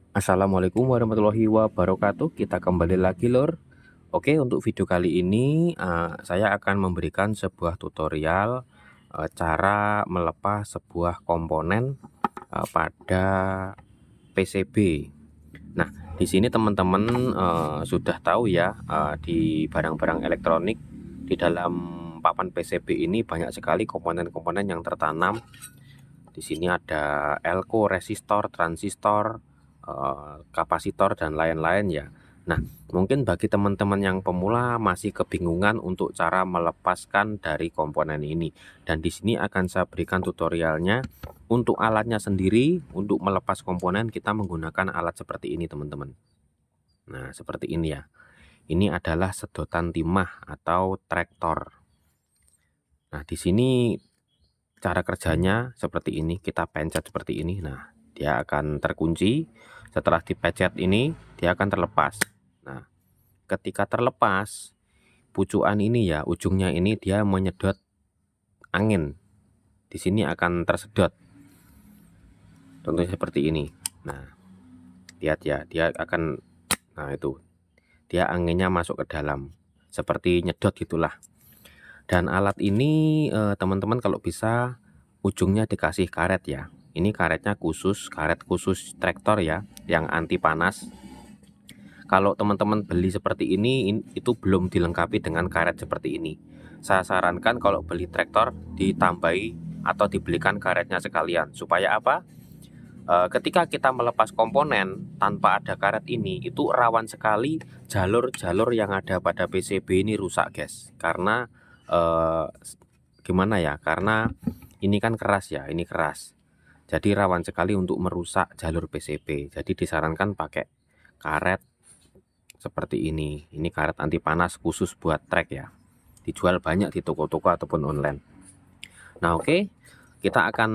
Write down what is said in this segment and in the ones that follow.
Assalamualaikum warahmatullahi wabarakatuh. Kita kembali lagi lor. Oke, untuk video kali ini saya akan memberikan sebuah tutorial cara melepas sebuah komponen pada PCB. Nah, di sini teman-teman sudah tahu ya, di barang-barang elektronik di dalam papan PCB ini banyak sekali komponen-komponen yang tertanam. Di sini ada elko, resistor, transistor, kapasitor dan lain-lain ya. Nah, mungkin bagi teman-teman yang pemula masih kebingungan untuk cara melepaskan dari komponen ini. Dan di sini akan saya berikan tutorialnya. Untuk alatnya sendiri, untuk melepas komponen kita menggunakan alat seperti ini, teman-teman. Nah, seperti ini ya. Ini adalah sedotan timah atau traktor. Nah, di sini cara kerjanya seperti ini, kita pencet seperti ini. Nah, dia akan terkunci. Setelah dipencet ini, dia akan terlepas. Nah, ketika terlepas, pucukan ini ya, ujungnya ini dia menyedot angin. Di sini akan tersedot. Contohnya seperti ini. Nah, lihat ya, dia akan, nah itu, dia anginnya masuk ke dalam. Seperti nyedot gitulah. Dan alat ini teman-teman kalau bisa ujungnya dikasih karet ya. Ini karetnya khusus, karet khusus traktor ya, yang anti panas. Kalau teman-teman beli seperti ini itu belum dilengkapi dengan karet seperti ini. Saya sarankan kalau beli traktor ditambahi atau dibelikan karetnya sekalian. Supaya apa? Ketika kita melepas komponen tanpa ada karet ini, itu rawan sekali jalur-jalur yang ada pada PCB ini rusak guys. Karena gimana ya, karena ini kan keras ya, ini keras, jadi rawan sekali untuk merusak jalur PCB. Jadi disarankan pakai karet seperti ini karet anti panas khusus buat trek ya, dijual banyak di toko-toko ataupun online. Nah oke, kita akan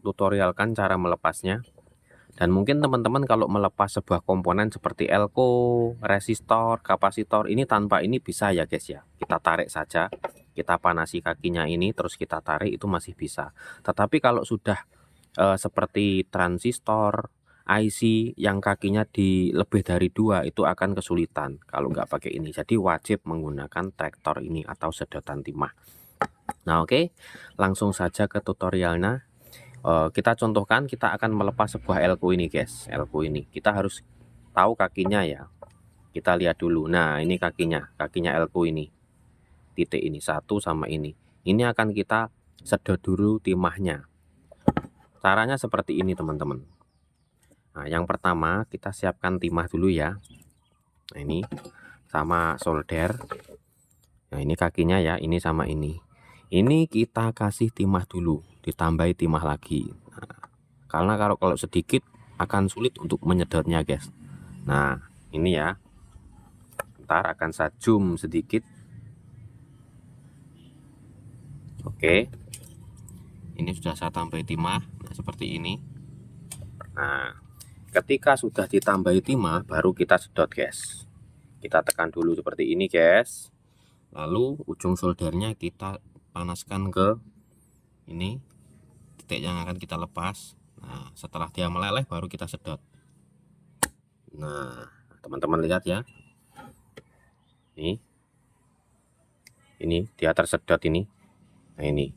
tutorialkan cara melepasnya. Dan mungkin teman-teman kalau melepas sebuah komponen seperti elko, resistor, kapasitor ini tanpa ini bisa ya guys ya. Kita tarik saja, kita panasi kakinya ini terus kita tarik itu masih bisa. Tetapi kalau sudah seperti transistor, IC yang kakinya di lebih dari 2 itu akan kesulitan kalau nggak pakai ini. Jadi wajib menggunakan traktor ini atau sedotan timah. Nah oke, langsung saja ke tutorialnya. Kita contohkan kita akan melepas sebuah elko ini guys. Elko ini kita harus tahu kakinya ya, kita lihat dulu. Nah ini kakinya elko ini, titik ini satu sama ini akan kita sedot dulu timahnya. Caranya seperti ini teman-teman. Nah yang pertama kita siapkan timah dulu ya. Nah ini sama solder. Nah ini kakinya ya, ini sama ini kita kasih timah dulu, ditambahi timah lagi. Karena kalau sedikit akan sulit untuk menyedotnya guys. Nah ini ya, ntar akan saya zoom sedikit. Oke, ini sudah saya tambahi timah. Nah seperti ini. Nah ketika sudah ditambahi timah baru kita sedot guys. Kita tekan dulu seperti ini guys. Lalu ujung soldernya kita panaskan ke ini titik yang akan kita lepas. Nah setelah dia meleleh baru kita sedot. Nah teman-teman lihat ya, ini dia tersedot ini. Nah ini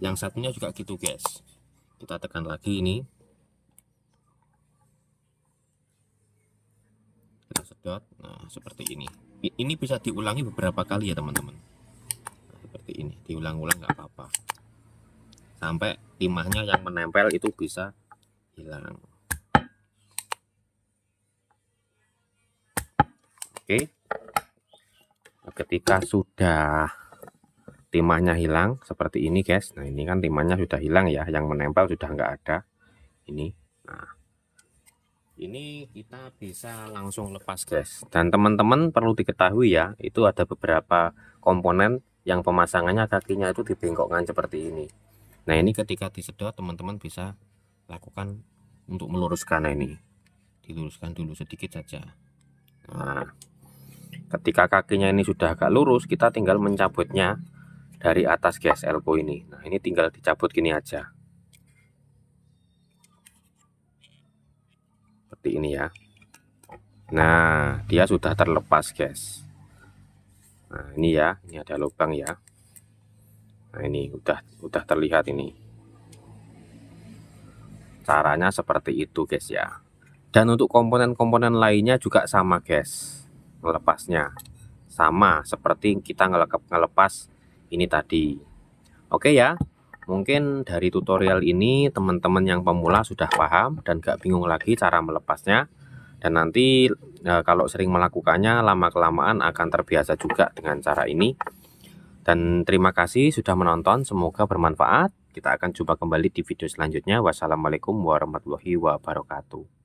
yang satunya juga gitu guys, kita tekan lagi ini, kita sedot. Nah seperti ini bisa diulangi beberapa kali ya teman-teman. Nah, seperti ini diulang-ulang nggak apa-apa sampai timahnya yang menempel itu bisa hilang. Oke, ketika sudah timahnya hilang seperti ini guys. Nah ini kan timahnya sudah hilang ya, yang menempel sudah nggak ada ini. Nah ini kita bisa langsung lepas guys. Dan teman-teman perlu diketahui ya, itu ada beberapa komponen yang pemasangannya kakinya itu dibengkokkan seperti ini. Nah ini ketika disedot teman-teman bisa lakukan untuk meluruskan. Nah ini diluruskan dulu sedikit saja. Nah ketika kakinya ini sudah agak lurus, kita tinggal mencabutnya dari atas guys, elko ini. Nah ini tinggal dicabut gini aja. seperti ini ya. Nah, dia sudah terlepas guys. Nah ini ya, ini ada lubang ya. Nah ini udah terlihat ini. Caranya seperti itu guys ya. Dan untuk komponen-komponen lainnya juga sama guys, melepasnya sama seperti kita ngelepas ini tadi. Oke ya, mungkin dari tutorial ini teman-teman yang pemula sudah paham dan gak bingung lagi cara melepasnya. Dan nanti kalau sering melakukannya, lama-kelamaan akan terbiasa juga dengan cara ini. Dan terima kasih sudah menonton, semoga bermanfaat. Kita akan jumpa kembali di video selanjutnya. Wassalamualaikum warahmatullahi wabarakatuh.